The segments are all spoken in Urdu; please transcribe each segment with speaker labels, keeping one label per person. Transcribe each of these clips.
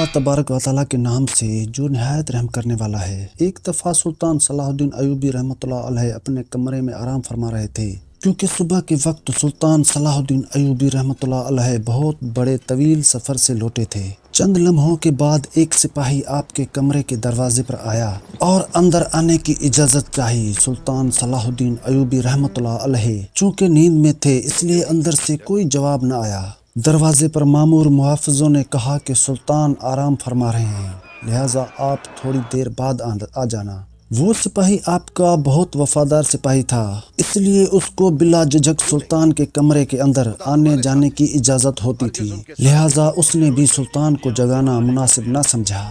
Speaker 1: اللہ تبارک و تعالیٰ کے نام سے جو نہایت رحم کرنے والا ہے۔ ایک دفعہ سلطان صلاح الدین ایوبی رحمۃ اللہ علیہ اپنے کمرے میں آرام فرما رہے تھے، کیونکہ صبح کے وقت سلطان صلاح الدین ایوبی رحمۃ اللہ علیہ بہت بڑے طویل سفر سے لوٹے تھے۔ چند لمحوں کے بعد ایک سپاہی آپ کے کمرے کے دروازے پر آیا اور اندر آنے کی اجازت چاہی۔ سلطان صلاح الدین ایوبی رحمۃ اللہ علیہ چونکہ نیند میں تھے، اس لیے اندر سے کوئی جواب نہ آیا۔ دروازے پر مامور محافظوں نے کہا کہ سلطان آرام فرما رہے ہیں، لہٰذا آپ تھوڑی دیر بعد آ جانا۔ وہ سپاہی آپ کا بہت وفادار سپاہی تھا، اس لیے اس کو بلا جھجک سلطان کے کمرے کے اندر آنے جانے کی اجازت ہوتی تھی، لہٰذا اس نے بھی سلطان کو جگانا مناسب نہ سمجھا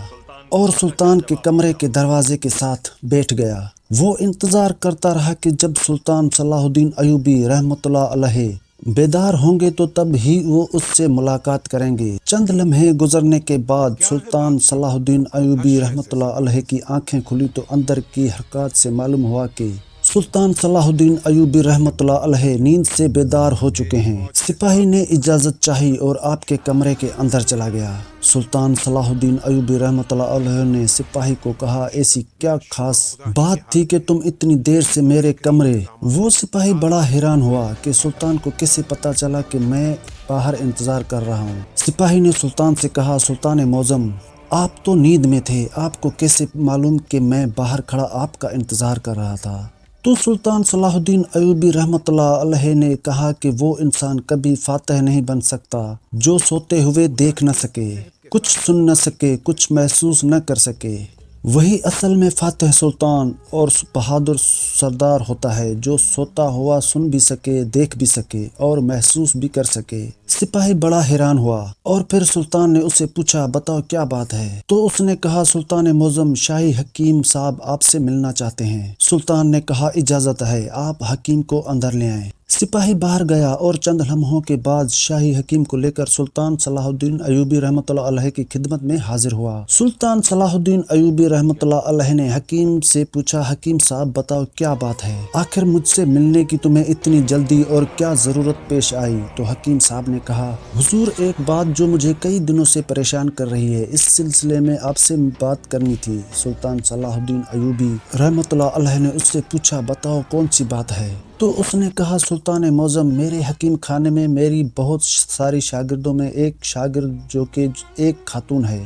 Speaker 1: اور سلطان کے کمرے کے دروازے کے ساتھ بیٹھ گیا۔ وہ انتظار کرتا رہا کہ جب سلطان صلاح الدین ایوبی رحمۃ اللہ علیہ بیدار ہوں گے تو تب ہی وہ اس سے ملاقات کریں گے۔ چند لمحے گزرنے کے بعد سلطان صلاح الدین ایوبی رحمۃ اللہ علیہ کی آنکھیں کھلی تو اندر کی حرکات سے معلوم ہوا کہ سلطان صلاح الدین ایوبی رحمۃ اللہ علیہ نیند سے بیدار ہو چکے ہیں۔ سپاہی نے اجازت چاہی اور آپ کے کمرے کے اندر چلا گیا۔ سلطان صلاح الدین ایوبی رحمۃ اللہ علیہ نے سپاہی کو کہا، ایسی کیا خاص بات تھی کہ تم اتنی دیر سے میرے کمرے؟ وہ سپاہی بڑا حیران ہوا کہ سلطان کو کیسے پتا چلا کہ میں باہر انتظار کر رہا ہوں۔ سپاہی نے سلطان سے کہا، سلطان معظم، آپ تو نیند میں تھے، آپ کو کیسے معلوم کہ میں باہر کھڑا آپ کا انتظار کر رہا تھا؟ تو سلطان صلاح الدین ایوبی رحمۃ اللہ علیہ نے کہا کہ وہ انسان کبھی فاتح نہیں بن سکتا جو سوتے ہوئے دیکھ نہ سکے، کچھ سن نہ سکے، کچھ محسوس نہ کر سکے۔ وہی اصل میں فاتح سلطان اور بہادر سردار ہوتا ہے، جو سوتا ہوا سن بھی سکے، دیکھ بھی سکے اور محسوس بھی کر سکے۔ سپاہی بڑا حیران ہوا اور پھر سلطان نے اسے پوچھا، بتاؤ کیا بات ہے؟ تو اس نے کہا، سلطان معظم، شاہی حکیم صاحب آپ سے ملنا چاہتے ہیں۔ سلطان نے کہا، اجازت ہے، آپ حکیم کو اندر لے آئیں۔ سپاہی باہر گیا اور چند لمحوں کے بعد شاہی حکیم کو لے کر سلطان صلاح الدین ایوبی رحمۃ اللہ علیہ کی خدمت میں حاضر ہوا۔ سلطان صلاح الدین ایوبی رحمۃ اللہ علیہ نے حکیم سے پوچھا، حکیم صاحب بتاؤ کیا بات ہے؟ آخر مجھ سے ملنے کی تمہیں اتنی جلدی اور کیا ضرورت پیش آئی؟ تو حکیم صاحب نے کہا، حضور، ایک بات جو مجھے کئی دنوں سے پریشان کر رہی ہے، اس سلسلے میں آپ سے بات کرنی تھی۔ سلطان صلاح الدین ایوبی رحمۃ اللہ علیہ نے اس سے پوچھا، بتاؤ کون سی بات ہے؟ تو اس نے کہا، سلطان معظم، میرے حکیم خانے میں میری بہت ساری شاگردوں میں ایک شاگرد جو کہ ایک خاتون ہے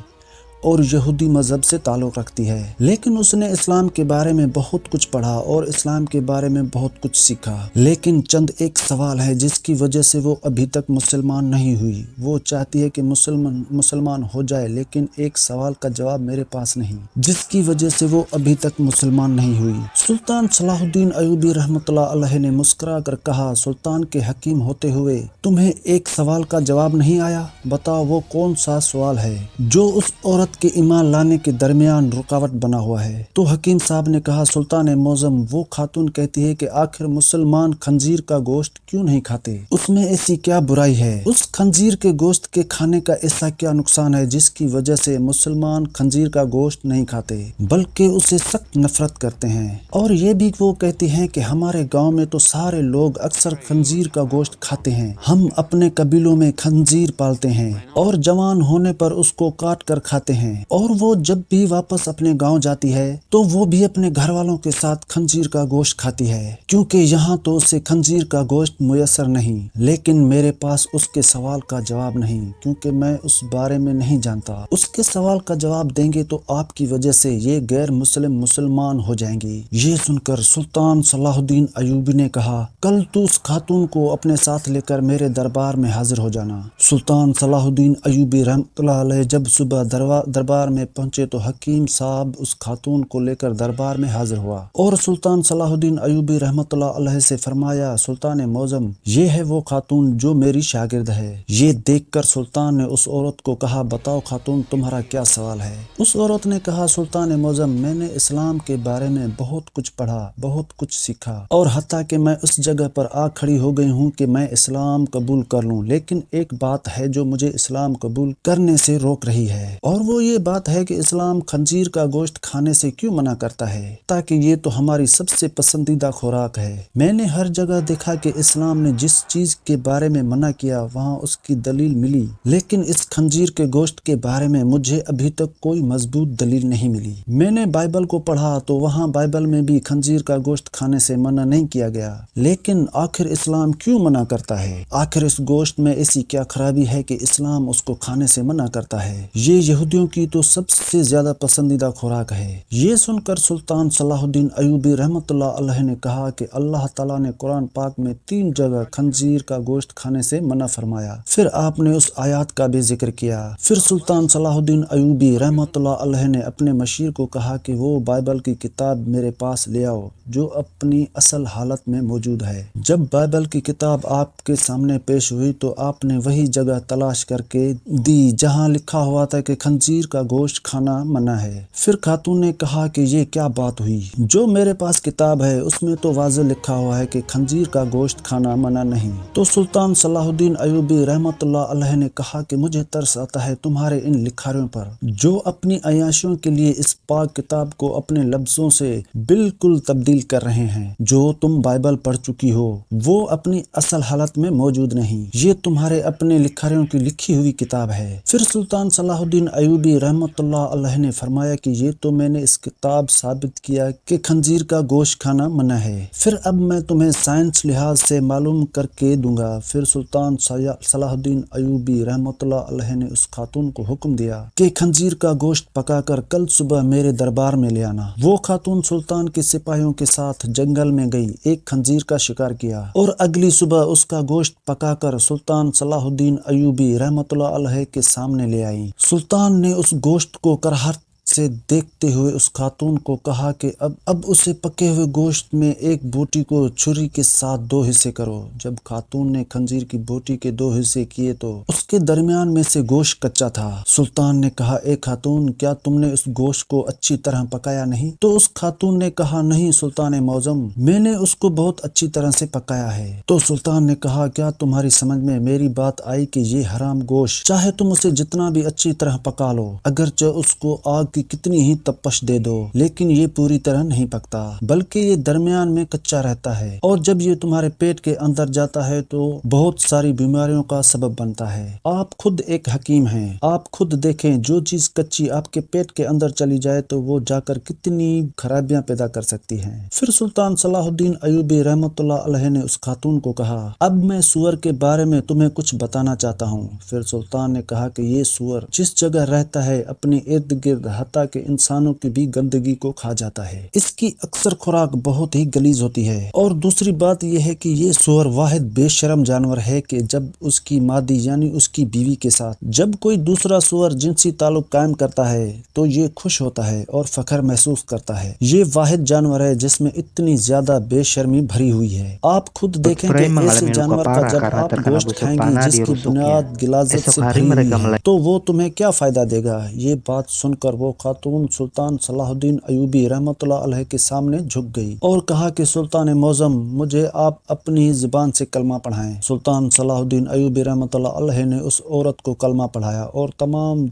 Speaker 1: اور یہودی مذہب سے تعلق رکھتی ہے، لیکن اس نے اسلام کے بارے میں بہت کچھ پڑھا اور اسلام کے بارے میں بہت کچھ سیکھا، لیکن چند ایک سوال ہے جس کی وجہ سے وہ ابھی تک مسلمان نہیں ہوئی۔ وہ چاہتی ہے کہ مسلمان ہو جائے، لیکن ایک سوال کا جواب میرے پاس نہیں، جس کی وجہ سے وہ ابھی تک مسلمان نہیں ہوئی۔ سلطان صلاح الدین ایوبی رحمۃ اللہ علیہ نے مسکرا کر کہا، سلطان کے حکیم ہوتے ہوئے تمہیں ایک سوال کا جواب نہیں آیا؟ بتاؤ وہ کون سا سوال ہے جو اس عورت کے ایمان لانے کے درمیان رکاوٹ بنا ہوا ہے؟ تو حکیم صاحب نے کہا، سلطان معظم، وہ خاتون کہتی ہے کہ آخر مسلمان خنزیر کا گوشت کیوں نہیں کھاتے؟ اس میں ایسی کیا برائی ہے؟ اس خنزیر کے گوشت کے کھانے کا ایسا کیا نقصان ہے جس کی وجہ سے مسلمان خنزیر کا گوشت نہیں کھاتے بلکہ اسے سخت نفرت کرتے ہیں؟ اور یہ بھی وہ کہتی ہیں کہ ہمارے گاؤں میں تو سارے لوگ اکثر خنزیر کا گوشت کھاتے ہیں، ہم اپنے قبیلوں میں خنزیر پالتے ہیں اور جوان ہونے پر اس کو کاٹ کر کھاتے ہیں، اور وہ جب بھی واپس اپنے گاؤں جاتی ہے تو وہ بھی اپنے گھر والوں کے ساتھ خنزیر کا گوشت کھاتی ہے، کیونکہ یہاں تو اسے خنزیر کا گوشت میسر نہیں۔ لیکن میرے پاس اس کے سوال کا جواب نہیں، کیونکہ میں اس بارے میں نہیں جانتا۔ اس کے سوال کا جواب دیں گے تو آپ کی وجہ سے یہ غیر مسلمان ہو جائیں گی۔ یہ سن کر سلطان صلاح الدین ایوبی نے کہا، کل تو اس خاتون کو اپنے ساتھ لے کر میرے دربار میں حاضر ہو جانا۔ سلطان صلاح الدین ایوبی رحمۃ اللہ علیہ جب صبح دربار میں پہنچے تو حکیم صاحب اس خاتون کو لے کر دربار میں حاضر ہوا اور سلطان صلاح الدین ایوبی رحمۃ اللہ علیہ سے فرمایا، سلطان معظم، یہ ہے وہ خاتون جو میری شاگرد ہے۔ یہ دیکھ کر سلطان نے اس عورت کو کہا، بتاؤ خاتون، تمہارا کیا سوال ہے؟ اس عورت نے کہا، سلطان معظم، میں نے اسلام کے بارے میں بہت کچھ پڑھا، بہت کچھ سیکھا، اور حتیٰ کہ میں اس جگہ پر آ کھڑی ہو گئی ہوں کہ میں اسلام قبول کر لوں، لیکن ایک بات ہے جو مجھے اسلام قبول کرنے سے روک رہی ہے، اور وہ تو یہ بات ہے کہ اسلام خنزیر کا گوشت کھانے سے کیوں منع کرتا ہے؟ تاکہ یہ تو ہماری سب سے پسندیدہ خوراک ہے۔ میں نے ہر جگہ دیکھا کہ اسلام نے جس چیز کے بارے میں منع کیا وہاں اس کی دلیل ملی، لیکن اس خنزیر کے گوشت کے بارے میں مجھے ابھی تک کوئی مضبوط دلیل نہیں ملی۔ میں نے بائبل کو پڑھا تو وہاں بائبل میں بھی خنزیر کا گوشت کھانے سے منع نہیں کیا گیا، لیکن آخر اسلام کیوں منع کرتا ہے؟ آخر اس گوشت میں ایسی کیا خرابی ہے کہ اسلام اس کو کھانے سے منع کرتا ہے؟ یہ یہودیوں کی تو سب سے زیادہ پسندیدہ خوراک ہے۔ یہ سن کر سلطان صلاح الدین ایوبی رحمۃ اللہ علیہ نے کہا کہ اللہ تعالیٰ نے قرآن پاک میں 3 جگہ خنزیر کا گوشت کھانے سے منع فرمایا۔ پھر آپ نے اس آیات کا بھی ذکر کیا۔ پھر سلطان صلاح الدین ایوبی رحمۃ اللہ علیہ نے اپنے مشیر کو کہا کہ وہ بائبل کی کتاب میرے پاس لے آؤ جو اپنی اصل حالت میں موجود ہے۔ جب بائبل کی کتاب آپ کے سامنے پیش ہوئی تو آپ نے وہی جگہ تلاش کر کے دی جہاں لکھا ہوا تھا کہ خنزیر کا گوشت کھانا منع ہے۔ پھر خاتون نے کہا کہ یہ کیا بات ہوئی؟ جو میرے پاس کتاب ہے اس میں تو واضح لکھا ہوا ہے کہ خنزیر کا گوشت کھانا منع نہیں۔ تو سلطان صلاح الدین ایوبی رحمۃ اللہ علیہ نے کہا کہ مجھے ترس آتا ہے تمہارے ان لکھاریوں پر جو اپنی عیاشیوں کے لیے اس پاک کتاب کو اپنے لفظوں سے بالکل تبدیل کر رہے ہیں۔ جو تم بائبل پڑھ چکی ہو وہ اپنی اصل حالت میں موجود نہیں، یہ تمہارے اپنے لکھاریوں کی لکھی ہوئی کتاب ہے۔ پھر سلطان صلاح الدین ایوبی رحمۃ اللہ علیہ نے فرمایا کہ یہ تو میں نے اس کتاب ثابت کیا کہ خنزیر کا گوشت کھانا منع ہے، پھر اب میں تمہیں سائنس لحاظ سے معلوم کر کے دوں گا۔ پھر سلطان صلاح الدین ایوبی رحمۃ اللہ علیہ نے اس خاتون کو حکم دیا کہ خنزیر کا گوشت پکا کر کل صبح میرے دربار میں لے آنا۔ وہ خاتون سلطان کے سپاہیوں کے ساتھ جنگل میں گئی، ایک خنزیر کا شکار کیا اور اگلی صبح اس کا گوشت پکا کر سلطان صلاح الدین ایوبی رحمۃ اللہ علیہ کے سامنے لے آئی۔ سلطان نے اس گوشت کو کراہٹ سے دیکھتے ہوئے اس خاتون کو کہا کہ اب اسے پکے ہوئے گوشت میں ایک بوٹی کو چھری کے ساتھ 2 حصے کرو۔ جب خاتون نے خنزیر کی بوٹی کے 2 حصے کیے تو اس کے درمیان میں سے گوشت کچا تھا۔ سلطان نے کہا اے خاتون کیا تم نے اس گوشت کو اچھی طرح پکایا نہیں؟ تو اس خاتون نے کہا نہیں سلطان معظم، میں نے اس کو بہت اچھی طرح سے پکایا ہے۔ تو سلطان نے کہا کیا تمہاری سمجھ میں میری بات آئی کہ یہ حرام گوشت چاہے تم اسے جتنا بھی اچھی طرح پکا لو، اگرچہ اس کو آگ کی کتنی ہی تپش دے دو، لیکن یہ پوری طرح نہیں پکتا بلکہ یہ درمیان میں کچا رہتا ہے، اور جب یہ تمہارے پیٹ کے اندر جاتا ہے تو بہت ساری بیماریوں کا سبب بنتا ہے۔ آپ خود ایک حکیم ہیں، آپ خود دیکھیں جو چیز کچی آپ کے پیٹ کے اندر چلی جائے تو وہ جا کر کتنی خرابیاں پیدا کر سکتی ہیں۔ پھر سلطان صلاح الدین ایوبی رحمۃ اللہ علیہ نے اس خاتون کو کہا اب میں سور کے بارے میں تمہیں کچھ بتانا چاہتا ہوں۔ پھر سلطان نے کہا کہ یہ سور جس جگہ رہتا ہے اپنے ارد گرد حتیٰ کہ انسانوں کی بھی گندگی کو کھا جاتا ہے، اس کی اکثر خوراک بہت ہی غلیظ ہوتی ہے، اور دوسری بات یہ ہے کہ یہ سور واحد بے شرم جانور ہے کہ جب اس کی مادی یعنی اس کی بیوی کے ساتھ جب کوئی دوسرا سور جنسی تعلق قائم کرتا ہے تو یہ خوش ہوتا ہے اور فخر محسوس کرتا ہے۔ یہ واحد جانور ہے جس میں اتنی زیادہ بے شرمی بھری ہوئی ہے۔ آپ خود دیکھیں کہ ایسے جانور کا جب آپ گوشت کھائیں گے جس کی بنیاد غلاظت سے بھری ہوئی ہے تو وہ تمہیں کیا فائدہ دے گا؟ یہ بات سن کر وہ خاتون سلطان صلاح الدین ایوبی رحمۃ اللہ علیہ کے سامنے جھک گئی اور کہا کہ سلطان معظم مجھے آپ اپنی زبان سے کلمہ پڑھائیں۔ سلطان صلاح الدین ایوبی رحمۃ اللہ علیہ نے اس عورت کو کلمہ پڑھایا اور تمام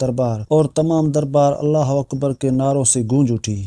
Speaker 1: دربار اللہ اکبر کے نعروں سے گونج اٹھی۔